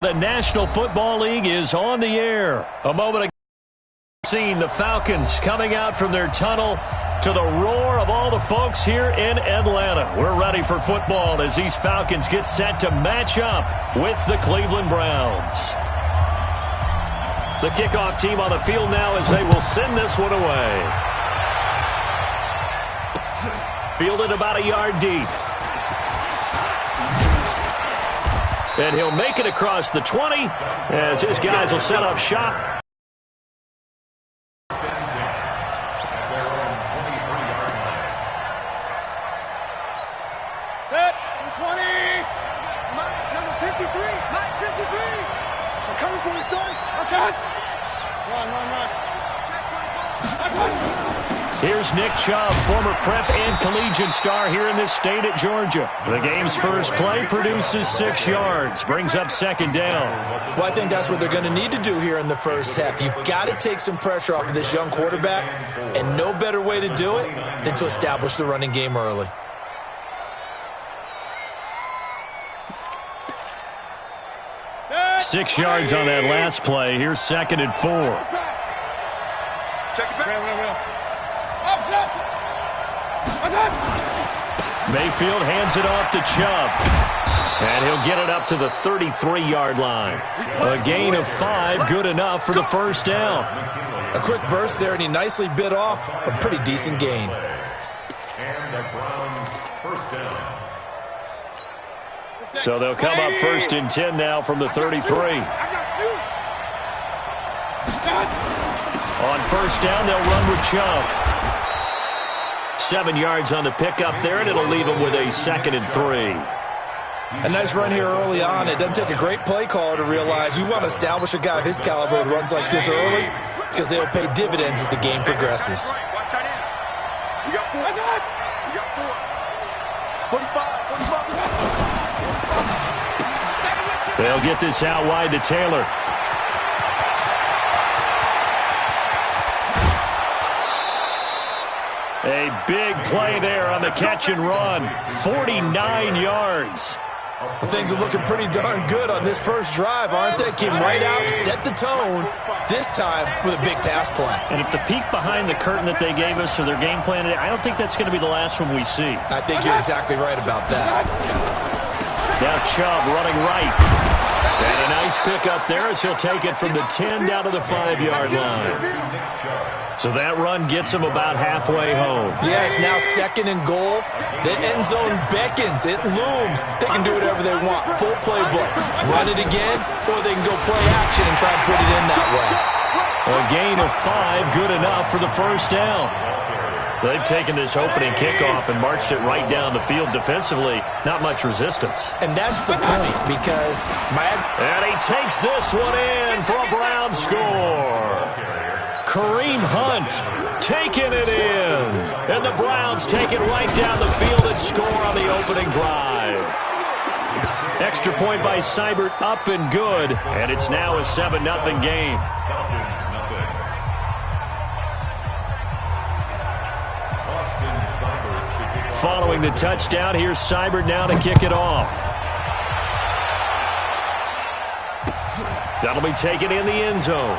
The National Football League is on the air. A moment ago, seeing the Falcons coming out from their tunnel to the roar of all the folks here in Atlanta. We're ready for football as these Falcons get set to match up with the Cleveland Browns. The kickoff team on the field now as they will send this one away. Fielded about a yard deep. And he'll make it across the 20 as his guys will set up shop. Set, 20. Number 53, Mike 53. I'm coming for you, son. Okay. Run. Here's Nick Chubb, former prep and collegiate star here in this state at Georgia. The game's first play produces 6 yards, brings up second down. Well, I think that's what they're going to need to do here in the first half. You've got to take some pressure off of this young quarterback, and no better way to do it than to establish the running game early. Six yards on that last play. Here's second and 4. Check it back. Mayfield hands it off to Chubb. And he'll get it up to the 33-yard line. A gain of 5, good enough for the first down. A quick burst there, and he nicely bit off a pretty decent gain. And the Browns first down. So they'll come up first and 10 now from the 33. On first down, they'll run with Chubb. 7 yards on the pickup there, and it'll leave them with a second and 3. A nice run here early on. It doesn't take a great play caller to realize you want to establish a guy of his caliber with runs like this early because they'll pay dividends as the game progresses. You got 4. You got 4. 45. They'll get this out wide to Taylor. A big play there on the catch and run. 49 yards. Well, things are looking pretty darn good on this first drive, aren't they? Came right out, set the tone, this time with a big pass play. And if the peek behind the curtain that they gave us or their game plan, I don't think that's going to be the last one we see. I think you're exactly right about that. Now Chubb running right. And a nice pickup there as he'll take it from the 10 down to the 5-yard line. So that run gets him about halfway home. Yeah, it's now second and goal. The end zone beckons. It looms. They can do whatever they want. Full playbook. Run it again, or they can go play action and try and put it in that way. A gain of 5, good enough for the first down. They've taken this opening kickoff and marched it right down the field defensively. Not much resistance. And that's the point, because And he takes this one in for a Brown score. Kareem Hunt taking it in. And the Browns take it right down the field and score on the opening drive. Extra point by Seibert, up and good. And it's now a 7-0 game. Following the touchdown, here's Seibert now to kick it off. That'll be taken in the end zone.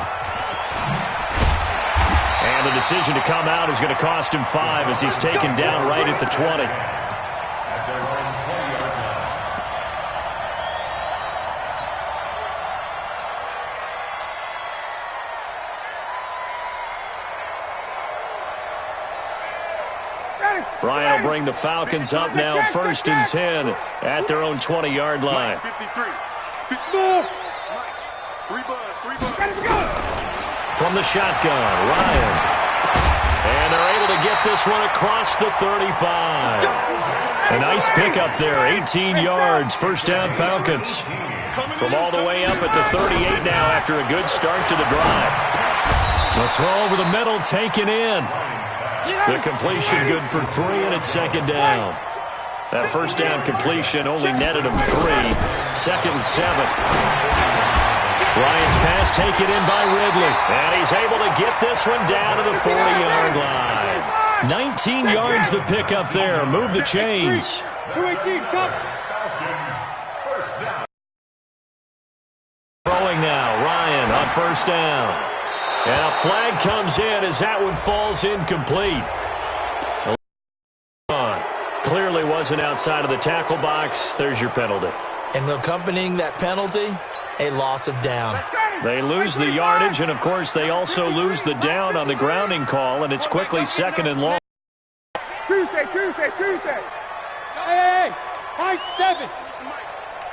And the decision to come out is going to cost him 5 as he's taken down right at the 20. Brian will bring the Falcons up now first and 10 at their own 20-yard line. 53. From the shotgun, Ryan. And they're able to get this one across the 35. A nice pickup there, 18 yards, first down Falcons. From all the way up at the 38 now after a good start to the drive. The throw over the middle taken in. The completion good for 3, and it's second down. That first down completion only netted him 3. Second and 7. Ryan's pass taken in by Ridley. And he's able to get this one down to the 40-yard line. 19 yards the pickup there. Move the chains. 218, top. first down. And a flag comes in as that one falls incomplete. Clearly wasn't outside of the tackle box. There's your penalty. And accompanying that penalty, a loss of down. They lose the yardage, and, of course, they also lose the down on the grounding call, and it's quickly second and long. Tuesday. Hey, high 7.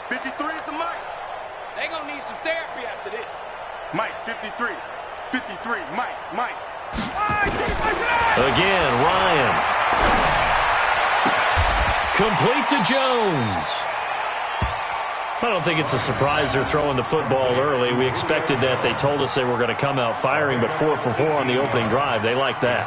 53 is the mic. They gonna need some therapy after this. Mike, 53. 53, Mike. Again, Ryan. Complete to Jones. I don't think it's a surprise they're throwing the football early. We expected that. They told us they were going to come out firing, but 4 for 4 on the opening drive. They like that.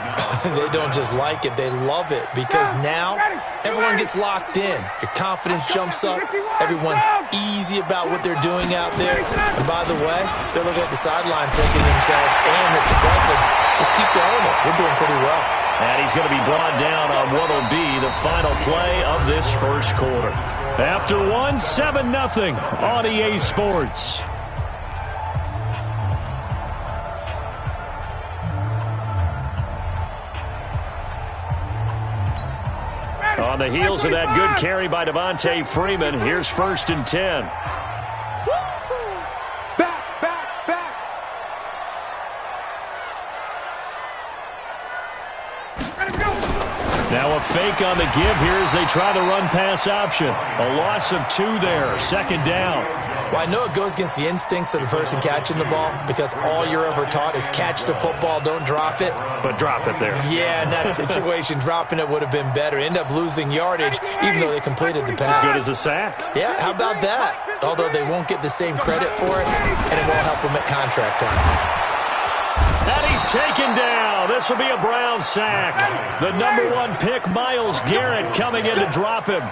They don't just like it. They love it because now everyone gets locked in. Your confidence jumps up. Everyone's easy about what they're doing out there. And by the way, they're looking at the sideline thinking to themselves and expressing, just keep throwing it. We're doing pretty well. And he's going to be brought down on what will be the final play of this first quarter. After 1, 7-0 on EA Sports. On the heels of that good carry by Devontae Freeman, here's 1st and 10. Now a fake on the give here as they try the run-pass option. A loss of 2 there, 2nd down. Well, I know it goes against the instincts of the person catching the ball because all you're ever taught is catch the football, don't drop it. But drop it there. Yeah, in that situation, dropping it would have been better. End up losing yardage even though they completed the pass. As good as a sack. Yeah, how about that? Although they won't get the same credit for it, and it won't help them at contract time. And he's taken down. This will be a Brown sack. The #1 pick, Myles Garrett, coming in to drop him.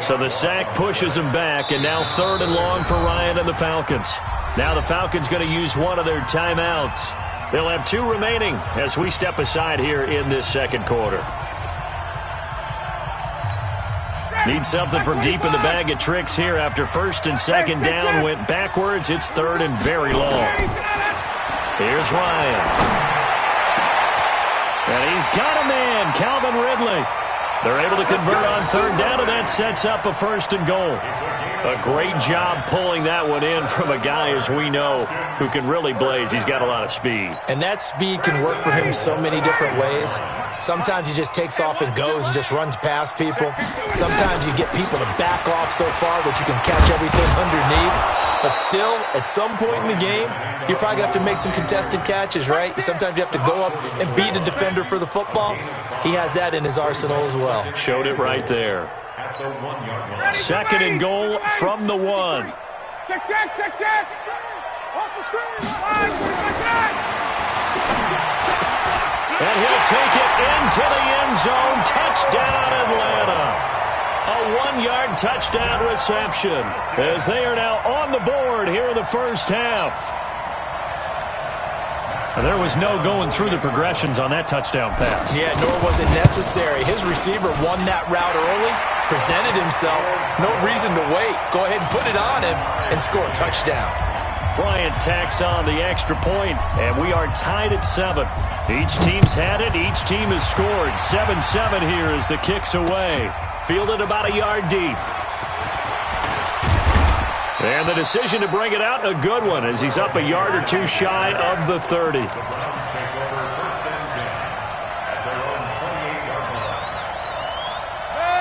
So the sack pushes him back, and now 3rd and long for Ryan and the Falcons. Now the Falcons going to use one of their timeouts. They'll have 2 remaining as we step aside here in this second quarter. Need something from deep in the bag of tricks here after 1st and 2nd down went backwards. It's 3rd and very long. Here's Ryan. And he's got a man, Calvin Ridley. They're able to convert on 3rd down, and that sets up a 1st and goal. A great job pulling that one in from a guy, as we know, who can really blaze. He's got a lot of speed. And that speed can work for him so many different ways. Sometimes he just takes off and goes and just runs past people. Sometimes you get people to back off so far that you can catch everything underneath. But still, at some point in the game, you're probably going to have to make some contested catches, right? Sometimes you have to go up and beat a defender for the football. He has that in his arsenal as well. Showed it right there. 2nd and goal from the 1. Check. Off the screen. And he'll take it into the end zone. Touchdown, Atlanta. A 1-yard touchdown reception as they are now on the board here in the first half. And there was no going through the progressions on that touchdown pass. Yeah, nor was it necessary. His receiver won that route early, presented himself. No reason to wait. Go ahead and put it on him and score a touchdown. Bryant tacks on the extra point, and we are tied at 7. Each team's had it. Each team has scored. 7-7 here as the kick's away. Fielded about a yard deep. And the decision to bring it out, a good one, as he's up a yard or 2 shy of the 30.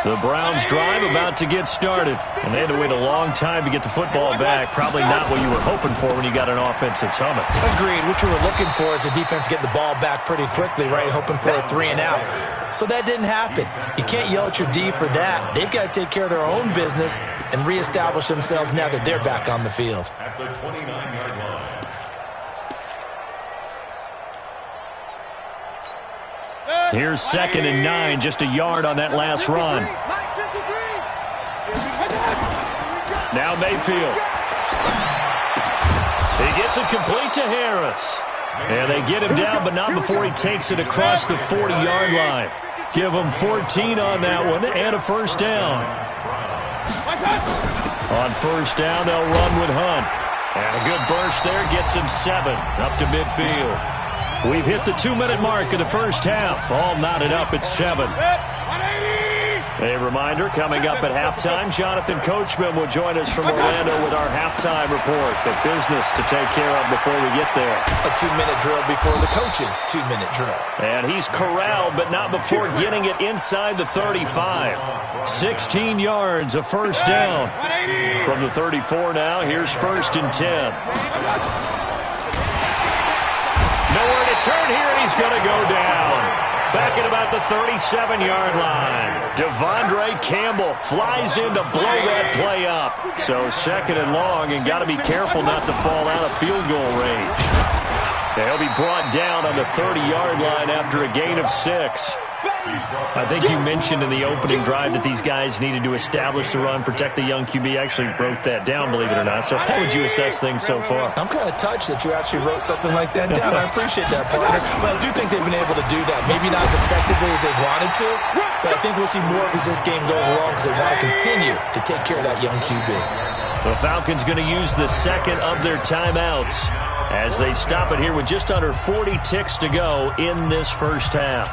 The Browns drive about to get started. And they had to wait a long time to get the football back. Probably not what you were hoping for when you got an offense that's humming. Agreed. What you were looking for is the defense get the ball back pretty quickly, right? Hoping for a 3 and out. So that didn't happen. You can't yell at your D for that. They've got to take care of their own business and reestablish themselves now that they're back on the field. At the 29-yard line. Here's 2nd and 9, just a yard on that last run. Now Mayfield. He gets it complete to Harris. And they get him down, but not before he takes it across the 40-yard line. Give him 14 on that one and a first down. On first down, they'll run with Hunt. And a good burst there gets him 7 up to midfield. We've hit the 2-minute mark of the first half. All knotted up at 7. A reminder, coming up at halftime, Jonathan Coachman will join us from Orlando with our halftime report. The business to take care of before we get there. A 2-minute drill before the coach's 2-minute drill. And he's corralled, but not before getting it inside the 35. 16 yards, a first down. From the 34 now, here's 1st and 10. Nowhere to turn here, and he's going to go down. Back at about the 37-yard line. Devondre Campbell flies in to blow that play up. So 2nd and long, and got to be careful not to fall out of field goal range. He'll be brought down on the 30-yard line after a gain of 6. I think you mentioned in the opening drive that these guys needed to establish the run, protect the young QB. Actually wrote that down, believe it or not. So how would you assess things so far? I'm kind of touched that you actually wrote something like that down. I appreciate that, partner. But I do think they've been able to do that. Maybe not as effectively as they wanted to, but I think we'll see more of as this game goes along because they want to continue to take care of that young QB. The Falcons going to use the 2nd of their timeouts as they stop it here with just under 40 ticks to go in this first half.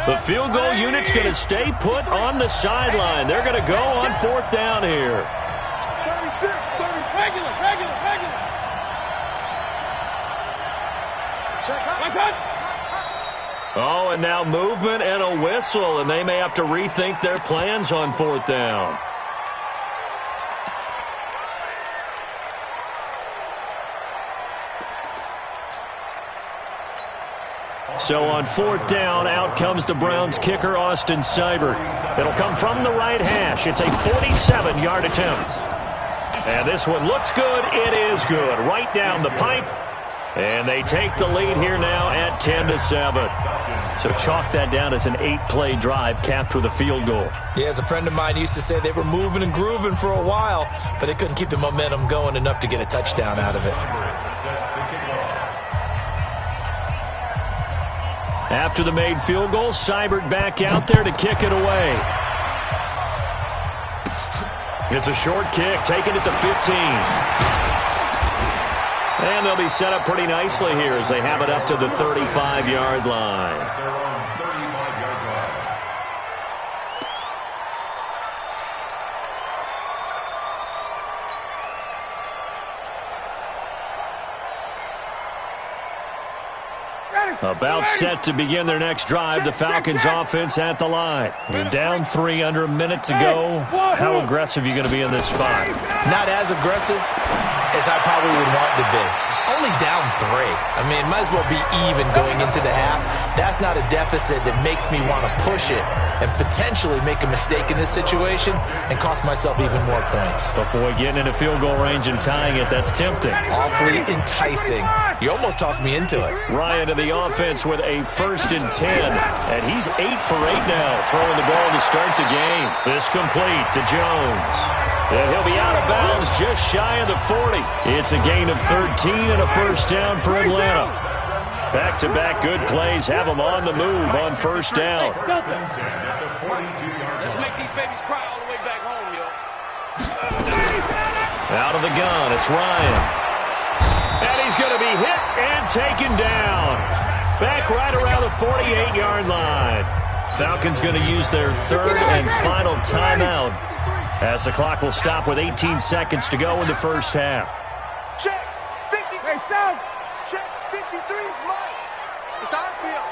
The field goal unit's going to stay put on the sideline. They're going to go on 4th down here. 36, 30, regular. Check out. Oh, and now movement and a whistle, and they may have to rethink their plans on 4th down. So on 4th down, out comes the Browns kicker, Austin Seibert. It'll come from the right hash. It's a 47-yard attempt. And this one looks good. It is good. Right down the pipe. And they take the lead here now at 10-7. So chalk that down as an 8-play drive capped with a field goal. Yeah, as a friend of mine used to say, they were moving and grooving for a while, but they couldn't keep the momentum going enough to get a touchdown out of it. After the made field goal, Seibert back out there to kick it away. It's a short kick, taken at the 15. And they'll be set up pretty nicely here as they have it up to the 35-yard line. About set to begin their next drive. The Falcons offense at the line. We're down 3, under a minute to go. How aggressive are you going to be in this spot? Not as aggressive as I probably would want to be. Only down 3. I mean, it might as well be even going into the half. That's not a deficit that makes me want to push it and potentially make a mistake in this situation and cost myself even more points. But boy, getting into field goal range and tying it, that's tempting. Awfully enticing. You almost talked me into it. Ryan to the offense with a 1st and 10. And he's 8 for 8 now, throwing the ball to start the game. This complete to Jones. And he'll be out of bounds just shy of the 40. It's a gain of 13 and a first down for Atlanta. Back-to-back good plays have them on the move on 1st down. Let's make these babies cry all the way back home, yo. Out of the gun, it's Ryan. And he's going to be hit and taken down. Back right around the 48-yard line. Falcons going to use their 3rd and final timeout as the clock will stop with 18 seconds to go in the first half. Check. 50. Hey, South. Check. 53 is mine. It's our field.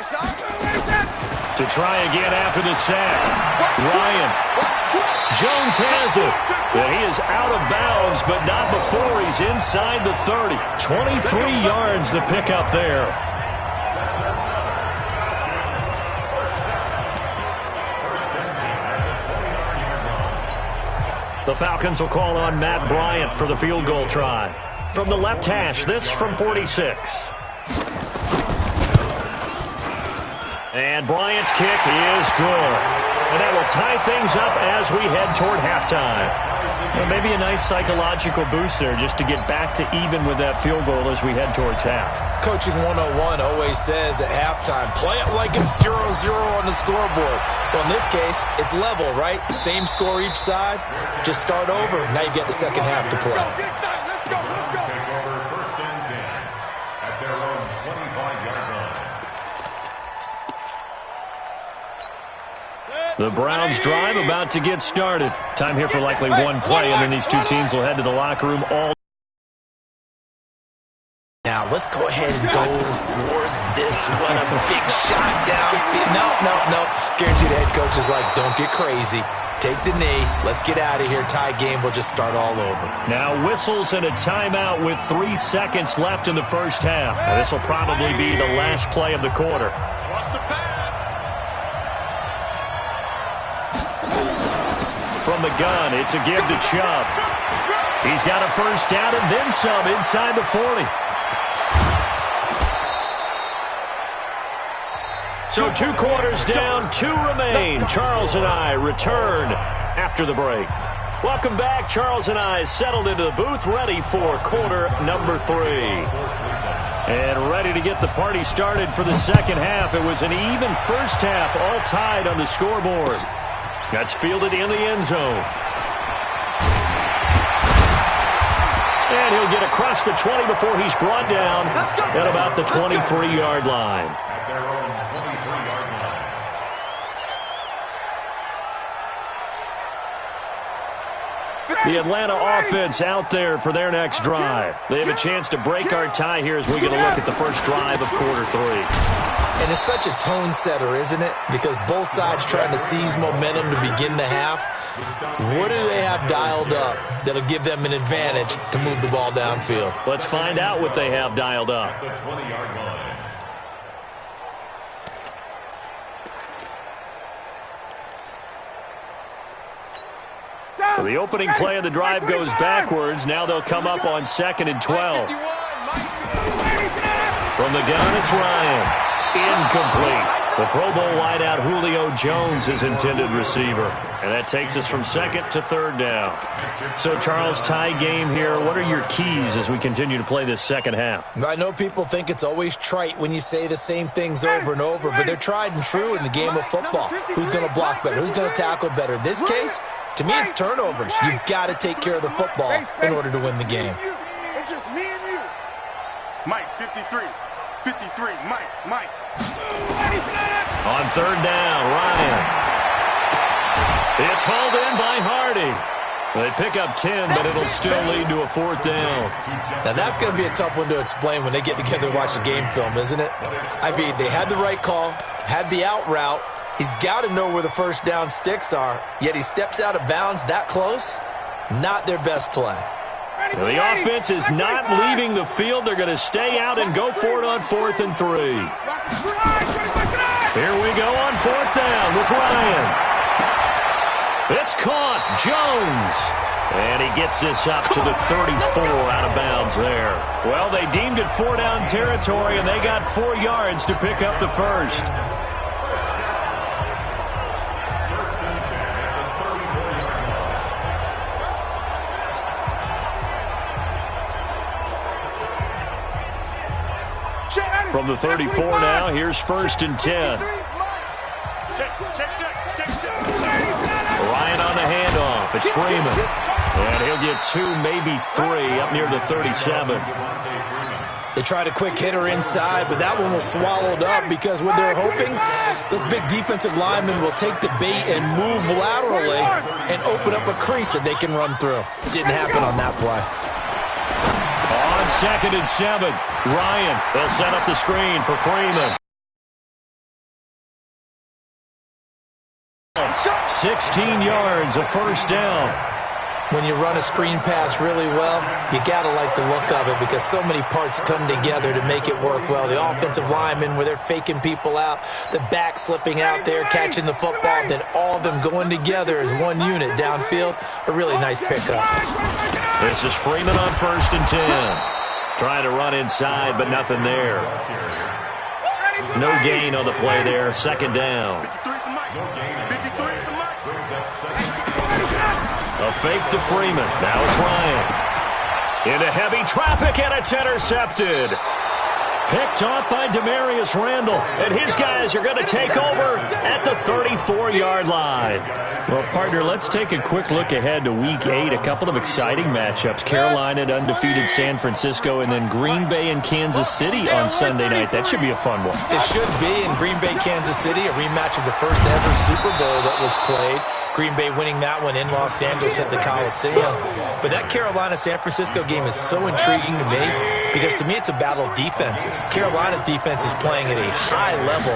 It's our field. To try again after the sack. Ryan. Jones has it. And he is out of bounds, but not before he's inside the 30. 23 yards the pickup there. The Falcons will call on Matt Bryant for the field goal try. From the left hash, this from 46. And Bryant's kick is good. And that will tie things up as we head toward halftime. Well, maybe a nice psychological boost there just to get back to even with that field goal as we head towards half. Coaching 101 always says at halftime, play it like it's 0-0 on the scoreboard. Well, in this case, it's level, right? Same score each side. Just start over. Now you get the second half to play. Take over first and 10 at their own 25-yard line. The Browns drive about to get started. Time here for likely one play, and then these two teams will head to the locker room all. Now, let's go ahead and go for this one. A big shot down. No. Guaranteed the head coach is like, don't get crazy. Take the knee. Let's get out of here. Tie game. We'll just start all over. Now whistles and a timeout with 3 seconds left in the first half. Now, this will probably be the last play of the quarter. Watch the pass. From the gun, it's a give to Chubb. He's got a first down and then some inside the 40. So 2 quarters down, 2 remain. Charles and I return after the break. Welcome back. Charles and I settled into the booth, ready for quarter number 3. And ready to get the party started for the second half. It was an even first half, all tied on the scoreboard. That's fielded in the end zone. And he'll get across the 20 before he's brought down at about the 23-yard line. At their own 23-yard line. The Atlanta offense out there for their next drive. They have a chance to break our tie here as we get a look at the first drive of quarter 3. And it's such a tone setter, isn't it? Because both sides trying to seize momentum to begin the half. What do they have dialed up that'll give them an advantage to move the ball downfield? Let's find out what they have dialed up. The 20-yard line. So the opening play of the drive goes backwards. Now they'll come up on 2nd and 12. From the gun, it's Ryan. Incomplete. The Pro Bowl wideout Julio Jones is intended receiver. And that takes us from 2nd to 3rd down. So, Charles, tie game here. What are your keys as we continue to play this second half? I know people think it's always trite when you say the same things over and over, but they're tried and true in the game of football. Who's going to block better? Who's going to tackle better? In this case, to me, it's turnovers. You've got to take care of the football in order to win the game. It's just me and you. Mike, 53. 53, Mike. On 3rd down, Ryan. It's hauled in by Hardy. They pick up 10, but it'll still lead to a 4th down. Now, that's going to be a tough one to explain when they get together and watch the game film, isn't it? I mean, they had the right call, had the out route. He's got to know where the first down sticks are, yet he steps out of bounds that close. Not their best play. The offense is not leaving the field. They're going to stay out and go for it on 4th and 3. Here we go on 4th down with Ryan. It's caught. Jones. And he gets this up to the 34 out of bounds there. Well, they deemed it 4-down territory, and they got 4 yards to pick up the first. From the 34 now, here's 1st and 10. Ryan on the handoff. It's Freeman. And he'll get 2, maybe 3 up near the 37. They tried a quick hitter inside, but that one was swallowed up because what they're hoping, those big defensive linemen will take the bait and move laterally and open up a crease that they can run through. Didn't happen on that play. On 2nd and 7, Ryan. They'll set up the screen for Freeman. 16 yards, a first down. When you run a screen pass really well, you got to like the look of it because so many parts come together to make it work well. The offensive linemen, where they're faking people out, the back slipping out there, catching the football, then all of them going together as one unit downfield. A really nice pickup. This is Freeman on 1st and 10. Trying to run inside, but nothing there. No gain on the play there. 2nd down. A fake to Freeman. Now it's Ryan. Into heavy traffic, and it's intercepted. Picked off by Demarius Randall, and his guys are going to take over at the 34-yard line. Well, partner, let's take a quick look ahead to Week 8. A couple of exciting matchups. Carolina at undefeated San Francisco, and then Green Bay and Kansas City on Sunday night. That should be a fun one. It should be in Green Bay, Kansas City, a rematch of the first ever Super Bowl that was played. Green Bay winning that one in Los Angeles at the Coliseum. But that Carolina-San Francisco game is so intriguing to me because to me it's a battle of defenses. Carolina's defense is playing at a high level,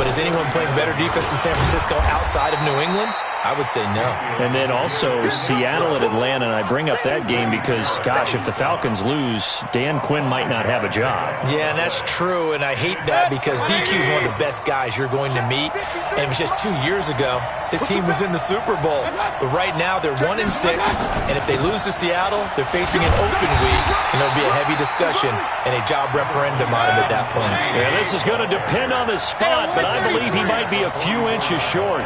but is anyone playing better defense in San Francisco outside of New England? I would say no. And then also Seattle at Atlanta, and I bring up that game because, gosh, if the Falcons lose, Dan Quinn might not have a job. Yeah, and that's true, and I hate that because DQ is one of the best guys you're going to meet. And it was just 2 years ago, his team was in the Super Bowl. But right now, they're 1-6, and if they lose to Seattle, they're facing an open week, and there'll be a heavy discussion and a job referendum on him at that point. Yeah, this is going to depend on the spot, but I believe he might be a few inches short.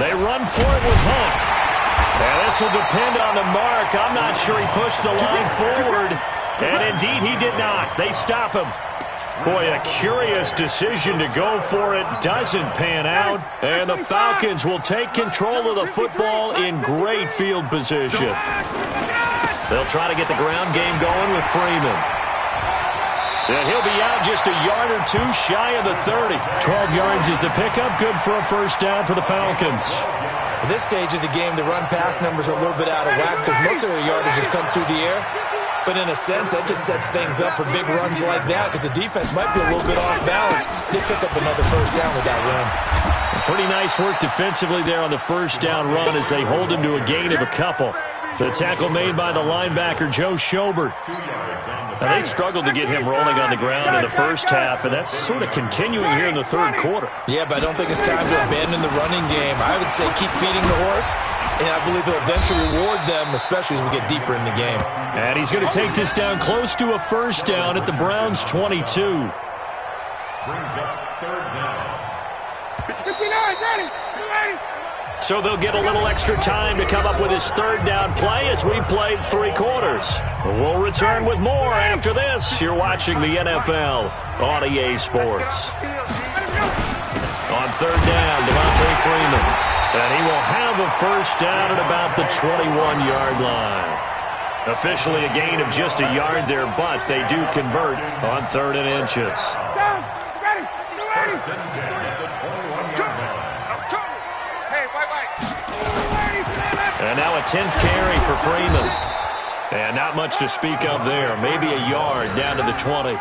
They run for it with Hunt. And this will depend on the mark. I'm not sure he pushed the line forward. And indeed, he did not. They stop him. Boy, a curious decision to go for it. Doesn't pan out. And the Falcons will take control of the football in great field position. They'll try to get the ground game going with Freeman. And he'll be out just a yard or two shy of the 30. 12 yards is the pickup. Good for a first down for the Falcons. At this stage of the game, the run-pass numbers are a little bit out of whack because most of their yardage has come through the air. But in a sense, that just sets things up for big runs like that because the defense might be a little bit off balance. They pick up another first down with that run. Pretty nice work defensively there on the first down run as they hold him to a gain of a couple. The tackle made by the linebacker, Joe Schobert. Now, they struggled to get him rolling on the ground in the first half, and that's sort of continuing here in the third quarter. Yeah, but I don't think it's time to abandon the running game. I would say keep feeding the horse, and I believe he'll eventually reward them, especially as we get deeper in the game. And he's going to take this down close to a first down at the Browns' 22. Brings up third down. 59, ready. So they'll get a little extra time to come up with his third down play as we played 3 quarters. We'll return with more after this. You're watching the NFL on EA Sports. On third down, Devontae Freeman. And he will have a first down at about the 21-yard line. Officially a gain of just a yard there, but they do convert on 3rd and inches. First and 10 at the 21-yard line. And now a 10th carry for Freeman. And not much to speak of there. Maybe a yard down to the 20.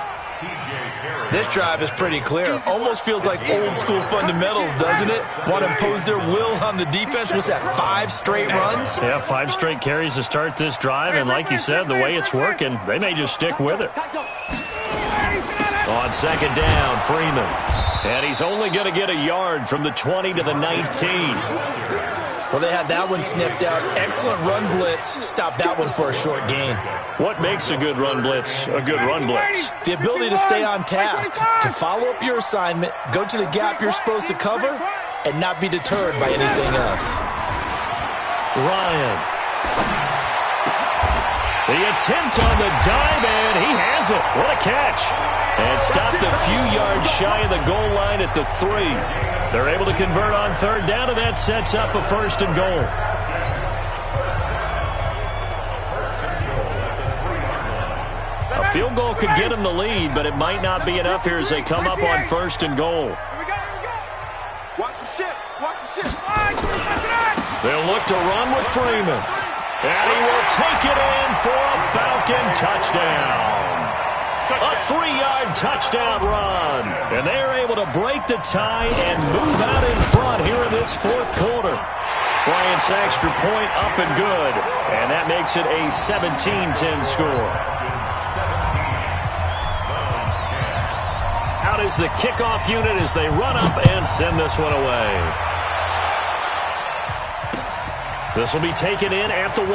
This drive is pretty clear. Almost feels like old school fundamentals, doesn't it? Want to impose their will on the defense. What's that, 5 straight runs? Yeah, 5 straight carries to start this drive. And like you said, the way it's working, they may just stick with it. On second down, Freeman. And he's only going to get a yard from the 20 to the 19. Well, they had that one sniffed out. Excellent run blitz. Stop that one for a short gain. What makes a good run blitz a good run blitz? The ability to stay on task, to follow up your assignment, go to the gap you're supposed to cover, and not be deterred by anything else. Ryan. The attempt on the dive, and he has it. What a catch. And stopped a few yards shy of the goal line at the 3. They're able to convert on third down, and that sets up a first and goal. A field goal could get them the lead, but it might not be enough here as they come up on first and goal. Watch the ship. Watch the ship. They'll look to run with Freeman. And he will take it in for a Falcon touchdown. A 3-yard touchdown run. And they're able to break the tie and move out in front here in this fourth quarter. Bryant's extra point up and good. And that makes it a 17-10 score. Out is the kickoff unit as they run up and send this one away. This will be taken in at the 1.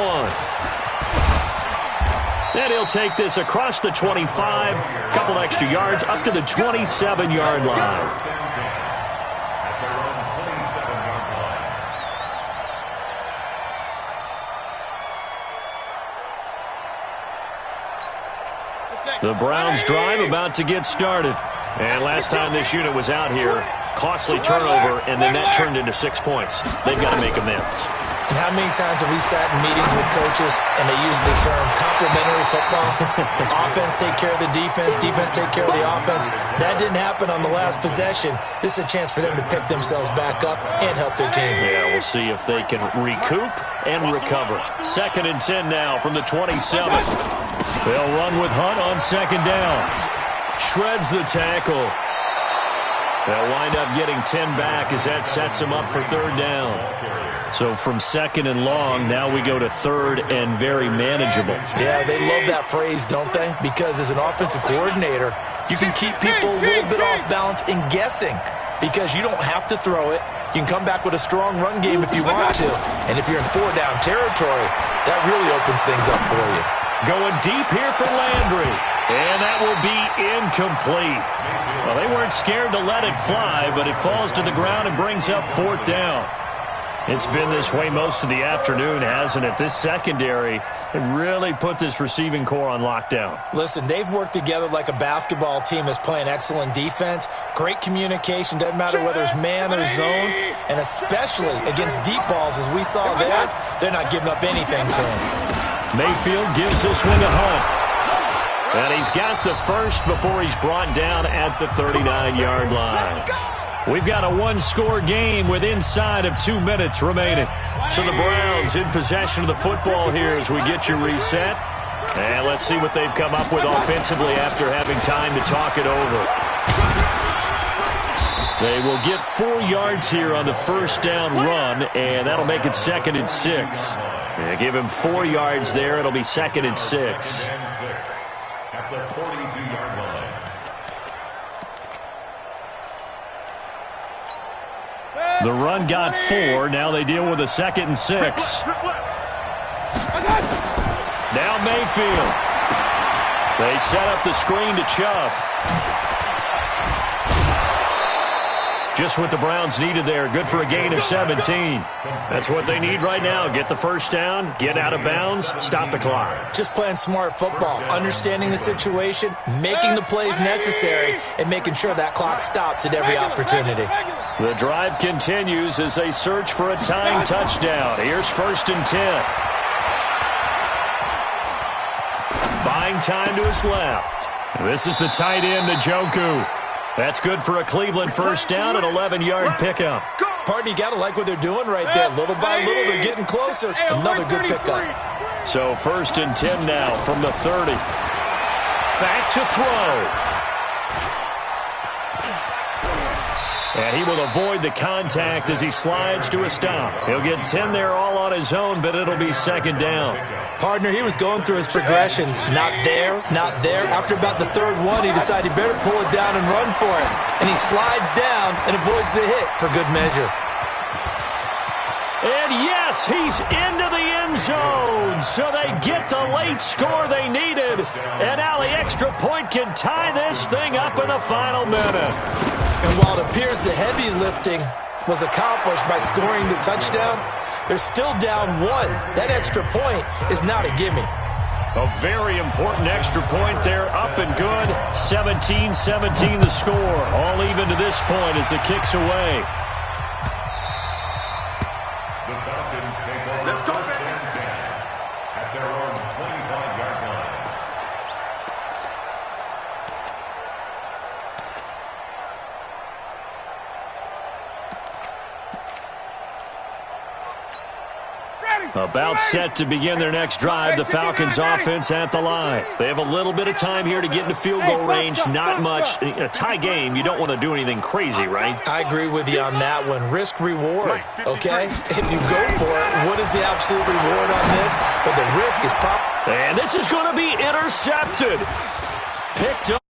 And he'll take this across the 25, a couple extra yards, up to the 27-yard line. The Browns drive about to get started. And last time this unit was out here, costly turnover, and then that turned into 6 points. They've got to make amends. And how many times have we sat in meetings with coaches and they use the term complementary football? Offense take care of the defense, defense take care of the offense. That didn't happen on the last possession. This is a chance for them to pick themselves back up and help their team. Yeah, we'll see if they can recoup and recover. 2nd and 10 now from the 27. They'll run with Hunt on 2nd down. Shreds the tackle. They'll wind up getting 10 back as that sets them up for 3rd down. So from 2nd and long, now we go to 3rd and very manageable. Yeah, they love that phrase, don't they? Because as an offensive coordinator, you can keep people a little bit off balance and guessing because you don't have to throw it. You can come back with a strong run game if you want to. And if you're in 4-down territory, that really opens things up for you. Going deep here for Landry. And that will be incomplete. Well, they weren't scared to let it fly, but it falls to the ground and brings up 4th down. It's been this way most of the afternoon, hasn't it? This secondary really put this receiving core on lockdown. Listen, they've worked together like a basketball team that's playing excellent defense. Great communication, doesn't matter whether it's man or zone. And especially against deep balls, as we saw there, they're not giving up anything to him. Mayfield gives this one to Hunt. And he's got the first before he's brought down at the 39-yard line. We've got a one-score game with inside of 2 minutes remaining. So the Browns in possession of the football here as we get you reset. And let's see what they've come up with offensively after having time to talk it over. They will get 4 yards here on the 1st down run, and that'll make it 2nd and 6. Yeah, give him 4 yards there. It'll be 2nd and 6. At the 42-yard line. The run got 4. Now they deal with a 2nd and 6. Now Mayfield. They set up the screen to Chubb. Just what the Browns needed there. Good for a gain of 17. That's what they need right now. Get the first down, get out of bounds, stop the clock. Just playing smart football, understanding the situation, making the plays necessary, and making sure that clock stops at every opportunity. The drive continues as they search for a tying touchdown. Here's 1st and 10. Buying time to his left. This is the tight end, Njoku. That's good for a Cleveland first down, an 11-yard pickup. Partner, you got to like what they're doing right there. Little by little, they're getting closer. Another good pickup. So 1st and 10 now from the 30. Back to throw. And he will avoid the contact as he slides to a stop. He'll get 10 there all on his own, but it'll be 2nd down. Partner, he was going through his progressions. Not there, not there. After about the 3rd one, he decided he better pull it down and run for it. And he slides down and avoids the hit for good measure. And yes, he's into the end zone. So they get the late score they needed. And now the extra point can tie this thing up in the final minute. And while it appears the heavy lifting was accomplished by scoring the touchdown, they're still down 1. That extra point is not a gimme. A very important extra point there, up and good. 17-17 the score. All even to this point as it kicks away. The Falcons take over 1st and 10 at their own 25-yard line. About set to begin their next drive, the Falcons offense at the line. They have a little bit of time here to get into field goal range, not much. In a tie game, you don't want to do anything crazy, right? I agree with you on that one. Risk-reward, okay? If you go for it, what is the absolute reward on this? But the risk is probably... And this is going to be intercepted. Picked up.